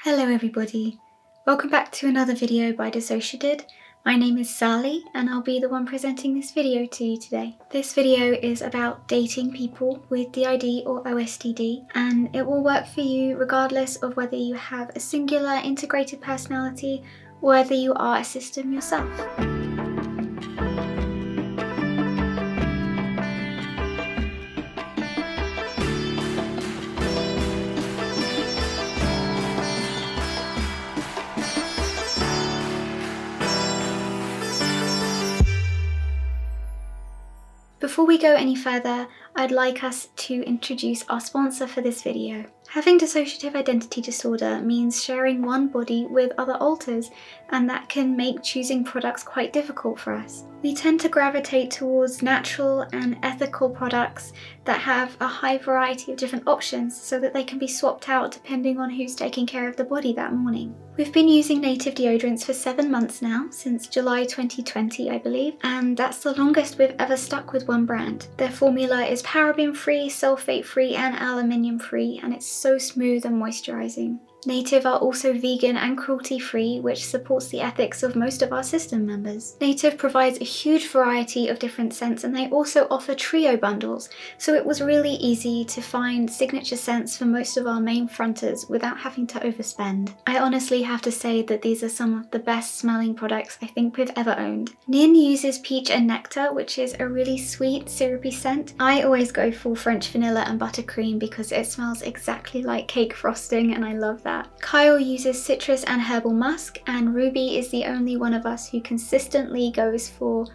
Hello everybody, welcome back to another video by Dissociative. My name is Sally and I'll be the one presenting this video to you today. This video is about dating people with DID or OSDD, and it will work for you regardless of whether you have a singular integrated personality or whether you are a system yourself. Before we go any further, I'd like us to introduce our sponsor for this video. Having dissociative identity disorder means sharing one body with other alters, and that can make choosing products quite difficult for us. We tend to gravitate towards natural and ethical products that have a high variety of different options so that they can be swapped out depending on who's taking care of the body that morning. We've been using native deodorants for 7 months now, since July 2020 I believe, and that's the longest we've ever stuck with one brand. Their formula is paraben free, sulfate free and aluminium free, and it's so smooth and moisturizing. Native are also vegan and cruelty free, which supports the ethics of most of our system members. Native provides a huge variety of different scents, and they also offer trio bundles, so it was really easy to find signature scents for most of our main fronters without having to overspend. I honestly have to say that these are some of the best smelling products I think we've ever owned. Nin uses peach and nectar, which is a really sweet syrupy scent. I always go for French vanilla and buttercream because it smells exactly like cake frosting and I love that. Kyle uses citrus and herbal musk, and Ruby is the only one of us who consistently goes for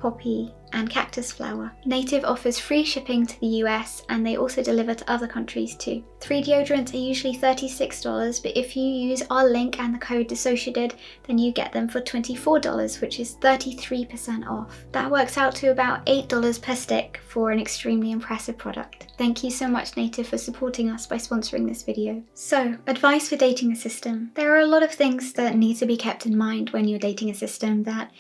poppy and cactus flower. Native offers free shipping to the US, and they also deliver to other countries too. 3 deodorants are usually $36, but if you use our link and the code dissociated, then you get them for $24, which is 33% off. That works out to about $8 per stick for an extremely impressive product. Thank you so much Native for supporting us by sponsoring this video. So, advice for dating a system. There are a lot of things that need to be kept in mind when you're dating a system that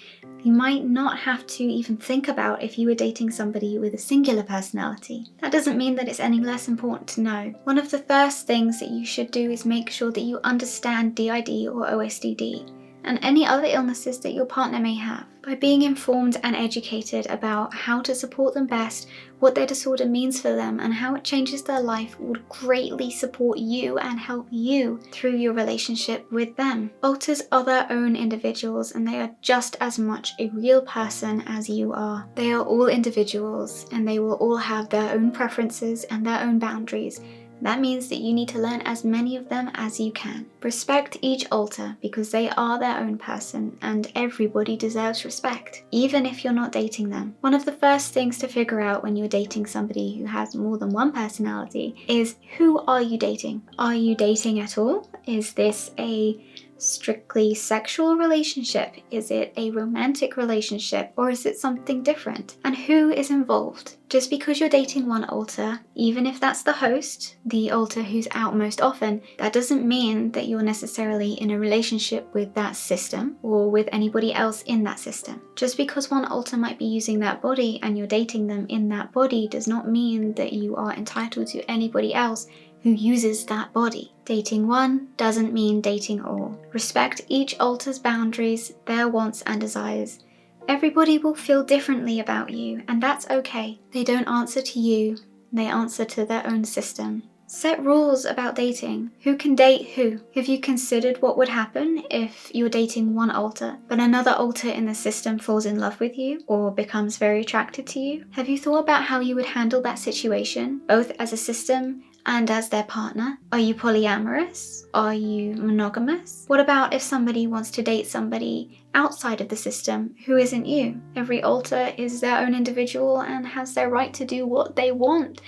you might not have to even think about if you were dating somebody with a singular personality. That doesn't mean that it's any less important to know. One of the first things that you should do is make sure that you understand DID or OSDD and any other illnesses that your partner may have. By being informed and educated about how to support them best, what their disorder means for them, and how it changes their life would greatly support you and help you through your relationship with them. Alters are their own individuals, and they are just as much a real person as you are. They are all individuals, and they will all have their own preferences and their own boundaries. That means that you need to learn as many of them as you can. Respect each alter because they are their own person, and everybody deserves respect, even if you're not dating them. One of the first things to figure out when you're dating somebody who has more than one personality is, who are you dating? Are you dating at all? Is this a strictly sexual relationship? Is it a romantic relationship, or is it something different? And who is involved? Just because you're dating one alter, even if that's the host, the alter who's out most often, that doesn't mean that you're necessarily in a relationship with that system or with anybody else in that system. Just because one alter might be using that body and you're dating them in that body does not mean that you are entitled to anybody else who uses that body. Dating one doesn't mean dating all. Respect each alter's boundaries, their wants and desires. Everybody will feel differently about you, and that's okay. They don't answer to you, they answer to their own system. Set rules about dating. Who can date who? Have you considered what would happen if you're dating one alter, but another alter in the system falls in love with you or becomes very attracted to you? Have you thought about how you would handle that situation, both as a system and as their partner? Are you polyamorous? Are you monogamous? What about if somebody wants to date somebody outside of the system who isn't you? Every alter is their own individual and has their right to do what they want.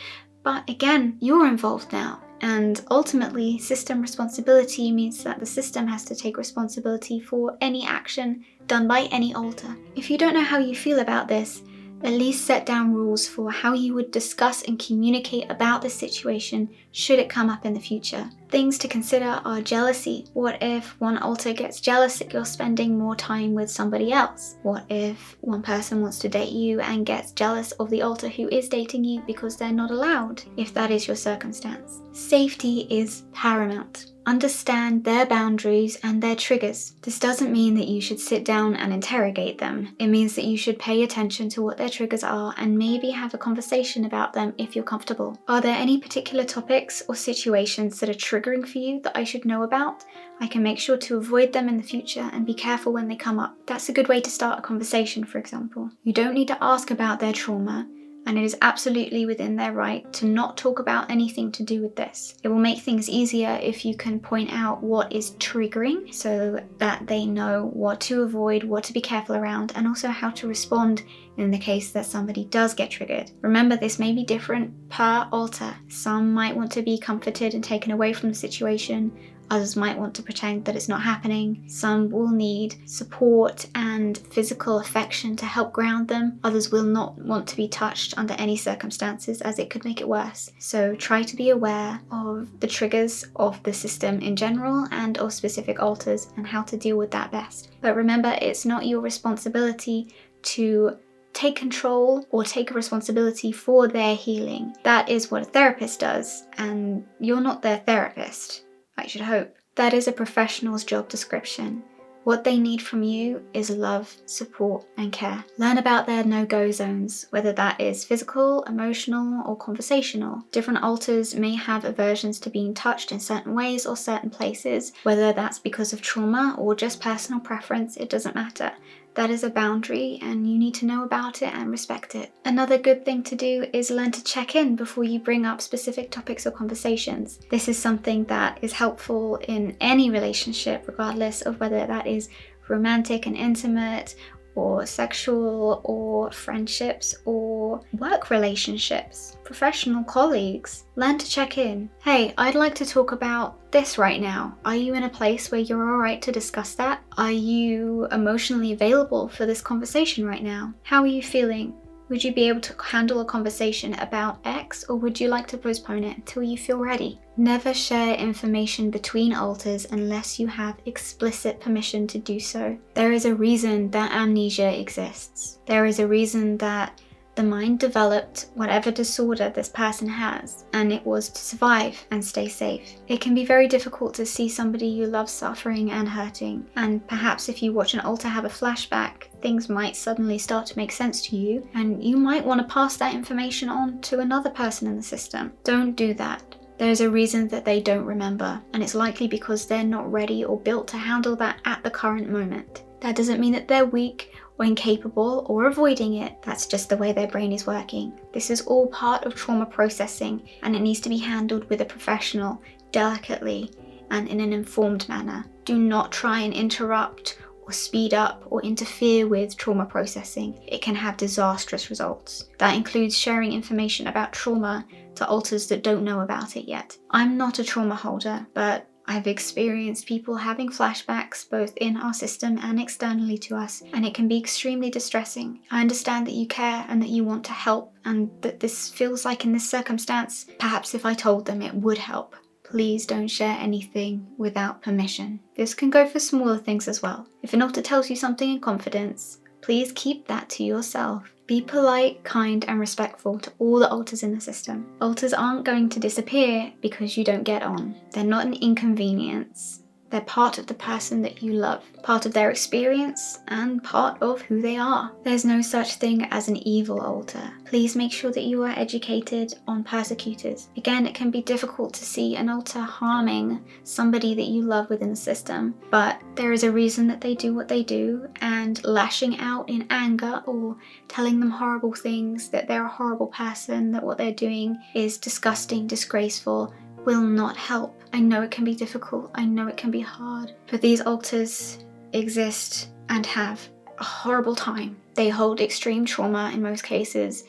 But again, you're involved now. And ultimately, system responsibility means that the system has to take responsibility for any action done by any alter. If you don't know how you feel about this, at least set down rules for how you would discuss and communicate about the situation should it come up in the future. Things to consider are jealousy. What if one alter gets jealous that you're spending more time with somebody else? What if one person wants to date you and gets jealous of the alter who is dating you because they're not allowed, if that is your circumstance? Safety is paramount. Understand their boundaries and their triggers. This doesn't mean that you should sit down and interrogate them. It means that you should pay attention to what their triggers are and maybe have a conversation about them if you're comfortable. Are there any particular topics or situations that are triggering for you that I should know about? I can make sure to avoid them in the future and be careful when they come up. That's a good way to start a conversation, for example. You don't need to ask about their trauma, and it is absolutely within their right to not talk about anything to do with this. It will make things easier if you can point out what is triggering so that they know what to avoid, what to be careful around, and also how to respond in the case that somebody does get triggered. Remember, this may be different per alter. Some might want to be comforted and taken away from the situation. Others might want to pretend that it's not happening. Some will need support and physical affection to help ground them. Others will not want to be touched under any circumstances, as it could make it worse. So try to be aware of the triggers of the system in general and of specific alters and how to deal with that best. But remember, it's not your responsibility to take control or take a responsibility for their healing. That is what a therapist does, and you're not their therapist. I should hope. That is a professional's job description. What they need from you is love, support, and care. Learn about their no-go zones, whether that is physical, emotional, or conversational. Different alters may have aversions to being touched in certain ways or certain places, whether that's because of trauma or just personal preference, it doesn't matter. That is a boundary and you need to know about it and respect it. Another good thing to do is learn to check in before you bring up specific topics or conversations. This is something that is helpful in any relationship, regardless of whether that is romantic and intimate, or sexual, or friendships, or work relationships, professional colleagues. Learn to check in. Hey, I'd like to talk about this right now. Are you in a place where you're alright to discuss that? Are you emotionally available for this conversation right now? How are you feeling? Would you be able to handle a conversation about X, or would you like to postpone it until you feel ready? Never share information between alters unless you have explicit permission to do so. There is a reason that amnesia exists. There is a reason that the mind developed whatever disorder this person has, and it was to survive and stay safe. It can be very difficult to see somebody you love suffering and hurting, and perhaps if you watch an alter have a flashback, things might suddenly start to make sense to you, and you might want to pass that information on to another person in the system. Don't do that. There's a reason that they don't remember, and it's likely because they're not ready or built to handle that at the current moment. That doesn't mean that they're weak or incapable or avoiding it. That's just the way their brain is working. This is all part of trauma processing, and it needs to be handled with a professional, delicately, and in an informed manner. Do not try and interrupt or speed up or interfere with trauma processing. It can have disastrous results. That includes sharing information about trauma to alters that don't know about it yet. I'm not a trauma holder, but I've experienced people having flashbacks both in our system and externally to us, and it can be extremely distressing. I understand that you care and that you want to help, and that this feels like in this circumstance, perhaps if I told them it would help. Please don't share anything without permission. This can go for smaller things as well. If an alter tells you something in confidence, please keep that to yourself. Be polite, kind, and respectful to all the alters in the system. Alters aren't going to disappear because you don't get on. They're not an inconvenience. They're part of the person that you love, part of their experience, and part of who they are. There's no such thing as an evil alter. Please make sure that you are educated on persecutors. Again, it can be difficult to see an alter harming somebody that you love within the system, but there is a reason that they do what they do, and lashing out in anger or telling them horrible things, that they're a horrible person, that what they're doing is disgusting, disgraceful, will not help. I know it can be difficult, I know it can be hard, but these alters exist and have a horrible time. They hold extreme trauma in most cases,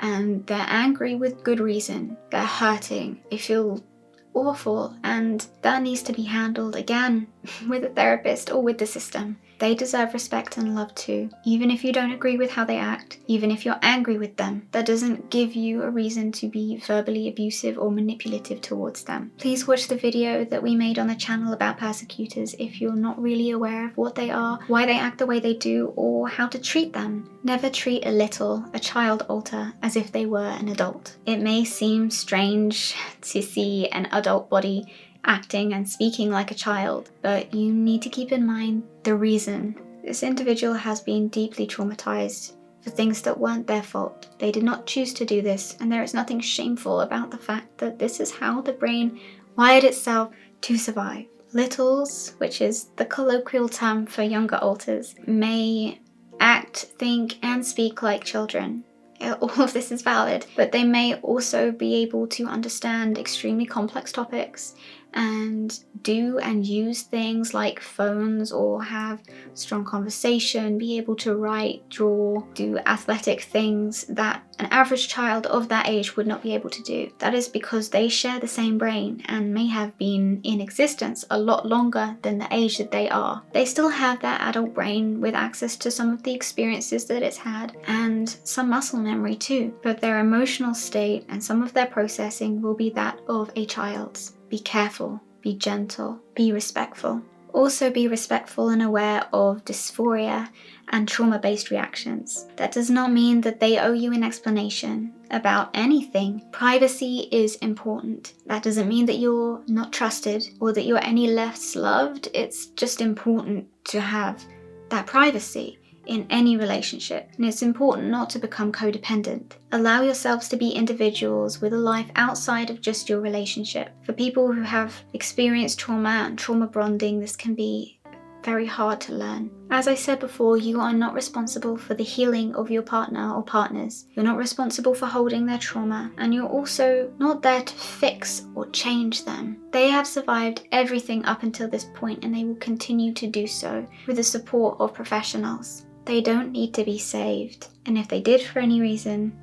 and they're angry with good reason. They're hurting, they feel awful, and that needs to be handled again with a therapist or with the system. They deserve respect and love too. Even if you don't agree with how they act, even if you're angry with them, that doesn't give you a reason to be verbally abusive or manipulative towards them. Please watch the video that we made on the channel about persecutors if you're not really aware of what they are, why they act the way they do, or how to treat them. Never treat a child alter, as if they were an adult. It may seem strange to see an adult body acting and speaking like a child, but you need to keep in mind the reason. This individual has been deeply traumatized for things that weren't their fault. They did not choose to do this, and there is nothing shameful about the fact that this is how the brain wired itself to survive. Littles, which is the colloquial term for younger alters, may act, think, and speak like children. All of this is valid, but they may also be able to understand extremely complex topics and do and use things like phones or have strong conversation, be able to write, draw, do athletic things that an average child of that age would not be able to do. That is because they share the same brain and may have been in existence a lot longer than the age that they are. They still have that adult brain with access to some of the experiences that it's had and some muscle memory too, but their emotional state and some of their processing will be that of a child's. Be careful, be gentle, be respectful. Also be respectful and aware of dysphoria and trauma-based reactions. That does not mean that they owe you an explanation about anything. Privacy is important. That doesn't mean that you're not trusted or that you're any less loved. It's just important to have that privacy in any relationship, and it's important not to become codependent. Allow yourselves to be individuals with a life outside of just your relationship. For people who have experienced trauma and trauma bonding, this can be very hard to learn. As I said before, you are not responsible for the healing of your partner or partners. You're not responsible for holding their trauma, and you're also not there to fix or change them. They have survived everything up until this point, and they will continue to do so with the support of professionals. They don't need to be saved, and if they did for any reason,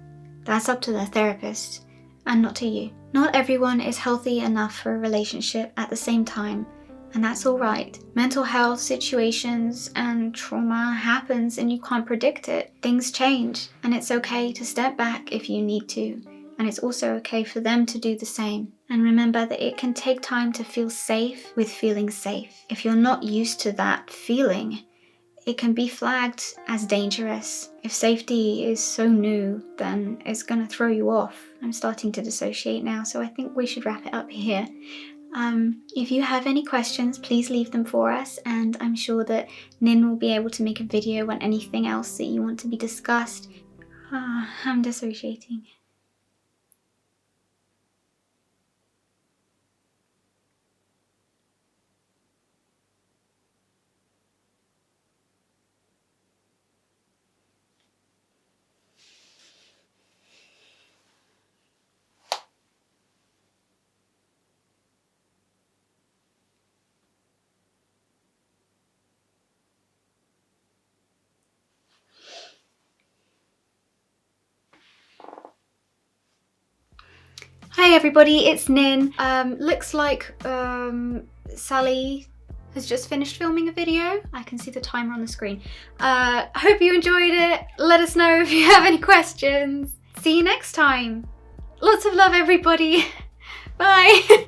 that's up to their therapist and not to you. Not everyone is healthy enough for a relationship at the same time, and that's alright. Mental health situations and trauma happens and you can't predict it. Things change, and it's okay to step back if you need to, and it's also okay for them to do the same. And remember that it can take time to feel safe with feeling safe. If you're not used to that feeling, it can be flagged as dangerous. If safety is so new, then it's gonna throw you off. I'm starting to dissociate now, so I think we should wrap it up here. If you have any questions, please leave them for us, and I'm sure that Nin will be able to make a video on anything else that you want to be discussed. I'm dissociating. Hi everybody, it's Nin. Looks like Sally has just finished filming a video. I can see the timer on the screen. I hope you enjoyed it. Let us know if you have any questions. See you next time. Lots of love everybody. Bye.